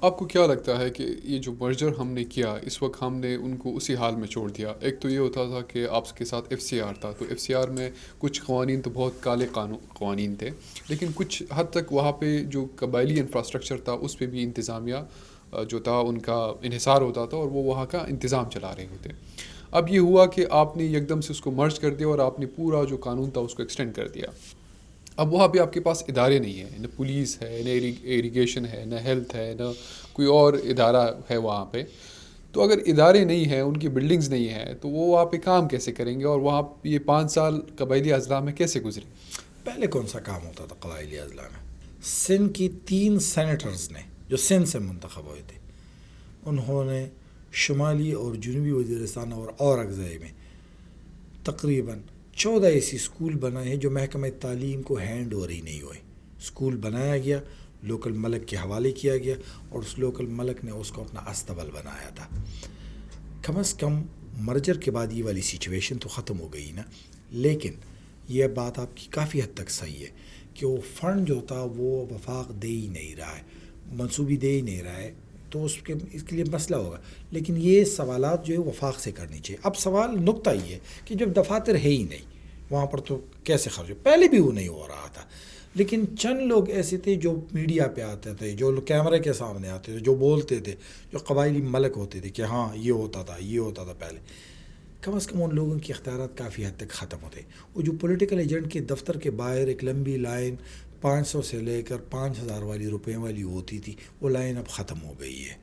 آپ کو کیا لگتا ہے کہ یہ جو مرجر ہم نے کیا اس وقت ہم نے ان کو اسی حال میں چھوڑ دیا؟ ایک تو یہ ہوتا تھا کہ آپ کے ساتھ ایف سی آر تھا، تو ایف سی آر میں کچھ قوانین تو بہت کالے قوانین تھے، لیکن کچھ حد تک وہاں پہ جو قبائلی انفراسٹرکچر تھا اس پہ بھی انتظامیہ جو تھا ان کا انحصار ہوتا تھا اور وہ وہاں کا انتظام چلا رہے ہوتے۔ اب یہ ہوا کہ آپ نے یکدم سے اس کو مرج کر دیا اور آپ نے پورا جو قانون تھا اس کو ایکسٹینڈ کر دیا۔ اب وہاں پہ آپ کے پاس ادارے نہیں ہیں، نہ پولیس ہے، نہ ایریگیشن ہے، نہ ہیلتھ ہے، نہ کوئی اور ادارہ ہے وہاں پہ۔ تو اگر ادارے نہیں ہیں، ان کی بلڈنگز نہیں ہیں، تو وہ وہاں پہ کام کیسے کریں گے؟ اور وہاں یہ 5 سال قبائلی اضلاع میں کیسے گزرے؟ پہلے کون سا کام ہوتا تھا قبائلی اضلاع میں؟ سندھ کی 3 سینیٹرز نے جو سندھ سے منتخب ہوئے تھے، انہوں نے شمالی اور جنوبی وزیرستان اور اضلاع میں تقریباً 14 ایسی اسکول بنائے ہیں جو محکمہ تعلیم کو ہینڈ اوور ہی نہیں ہوئے۔ اسکول بنایا گیا، لوکل ملک کے حوالے کیا گیا، اور اس لوکل ملک نے اس کو اپنا استبل بنایا تھا۔ کم از کم مرجر کے بعد یہ والی سچویشن تو ختم ہو گئی نا۔ لیکن یہ بات آپ کی کافی حد تک صحیح ہے کہ وہ فنڈ جو تھا وہ وفاق دے ہی نہیں رہا ہے، منصوبی دے ہی نہیں رہا ہے، تو اس کے لیے مسئلہ ہوگا۔ لیکن یہ سوالات جو ہے وفاق سے کرنی چاہیے۔ اب سوال نقطہ یہ ہے کہ جب دفاتر ہے ہی نہیں وہاں پر تو کیسے خرچ ہو؟ پہلے بھی وہ نہیں ہو رہا تھا، لیکن چند لوگ ایسے تھے جو میڈیا پہ آتے تھے، جو کیمرے کے سامنے آتے تھے، جو بولتے تھے، جو قبائلی ملک ہوتے تھے کہ ہاں یہ ہوتا تھا، یہ ہوتا تھا پہلے۔ کم از کم ان لوگوں کے اختیارات کافی حد تک ختم ہوتے۔ وہ جو پولیٹیکل ایجنٹ کے دفتر کے باہر ایک لمبی لائن 500 سے لے کر 5000 والی روپے والی ہوتی تھی، وہ لائن اب ختم ہو گئی ہے۔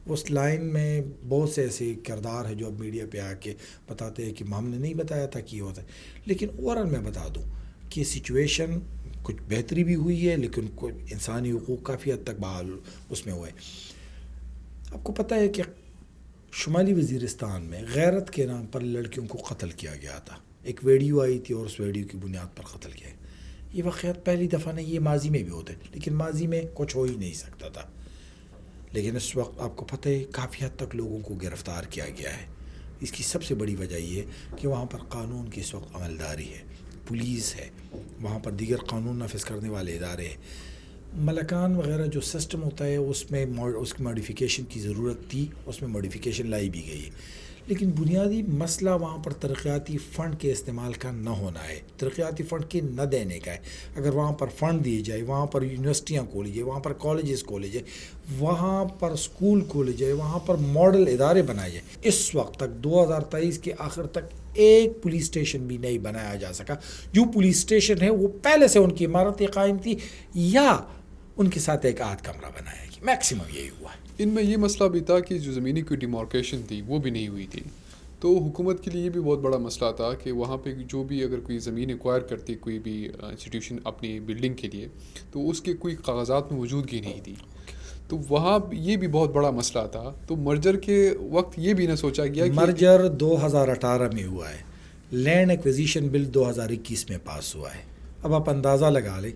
اس لائن میں بہت سے ایسے کردار ہیں جو اب میڈیا پہ آ کے بتاتے ہیں کہ ہم نے نہیں بتایا تھا کہ یہ ہوتا ہے۔ لیکن اوورآل میں بتا دوں کہ سچویشن کچھ بہتری بھی ہوئی ہے، لیکن انسانی حقوق کافی حد تک بحال اس میں ہوئے۔ آپ کو پتہ ہے کہ شمالی وزیرستان میں غیرت کے نام پر لڑکیوں کو قتل کیا گیا تھا۔ ایک ویڈیو آئی تھی اور اس ویڈیو کی بنیاد پر قتل کیا۔ یہ واقعات پہلی دفعہ نہیں، یہ ماضی میں بھی ہوتے، لیکن ماضی میں کچھ ہو ہی نہیں سکتا تھا۔ لیکن اس وقت آپ کو پتہ ہے کافی حد تک لوگوں کو گرفتار کیا گیا ہے۔ اس کی سب سے بڑی وجہ یہ ہے کہ وہاں پر قانون کی اس وقت عملداری ہے، پولیس ہے، وہاں پر دیگر قانون نافذ کرنے والے ادارے ہیں۔ ملکان وغیرہ جو سسٹم ہوتا ہے اس میں اس کی ماڈیفیکیشن کی ضرورت تھی، اس میں ماڈیفیکیشن لائی بھی گئی ہے۔ لیکن بنیادی مسئلہ وہاں پر ترقیاتی فنڈ کے استعمال کا نہ ہونا ہے، ترقیاتی فنڈ کے نہ دینے کا ہے۔ اگر وہاں پر فنڈ دیے جائے، وہاں پر یونیورسٹیاں کھولی جائے، وہاں پر کالجز کھولے جائے، وہاں پر اسکول کھولے جائے، وہاں پر ماڈل ادارے بنائے جائے۔ اس وقت تک 2023 کے آخر تک ایک پولیس اسٹیشن بھی نہیں بنایا جا سکا۔ جو پولیس اسٹیشن ہے وہ پہلے سے ان کی عمارتیں قائم تھی یا ان کے ساتھ ایک آدھ کمرہ بنایا گیا، میکسیمم یہی ہوا ہے۔ ان میں یہ مسئلہ بھی تھا کہ جو زمینی کی ڈیمارکیشن تھی وہ بھی نہیں ہوئی تھی، تو حکومت کے لیے یہ بھی بہت بڑا مسئلہ تھا کہ وہاں پہ جو بھی اگر کوئی زمین ایکوائر کرتی کوئی بھی انسٹیٹیوشن اپنی بلڈنگ کے لیے، تو اس کے کوئی کاغذات میں موجودگی نہیں تھی، تو وہاں یہ بھی بہت بڑا مسئلہ تھا۔ تو مرجر کے وقت یہ بھی نہ سوچا گیا کہ مرجر 2018 میں ہوا ہے، لینڈ ایکویزیشن بل 2021 میں پاس ہوا ہے۔ اب آپ اندازہ لگا لیں،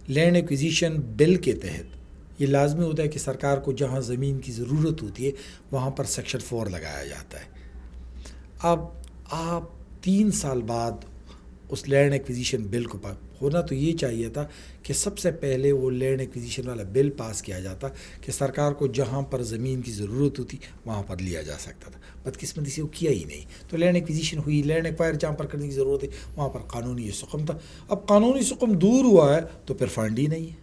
لینڈ ایکویزیشن بل کے تحت یہ لازمی ہوتا ہے کہ سرکار کو جہاں زمین کی ضرورت ہوتی ہے وہاں پر سیکشن 4 لگایا جاتا ہے۔ اب آپ 3 سال بعد اس لینڈ ایکویزیشن بل کو ہونا تو یہ چاہیے تھا کہ سب سے پہلے وہ لینڈ ایکویزیشن والا بل پاس کیا جاتا کہ سرکار کو جہاں پر زمین کی ضرورت ہوتی وہاں پر لیا جا سکتا تھا۔ بدقسمتی سے وہ کیا ہی نہیں، تو لینڈ ایکویزیشن ہوئی، لینڈ ایکوائر جہاں پر کرنے کی ضرورت ہے وہاں پر قانونی سقم تھا۔ اب قانونی سقم دور ہوا ہے تو پھر فنڈ ہی نہیں ہے۔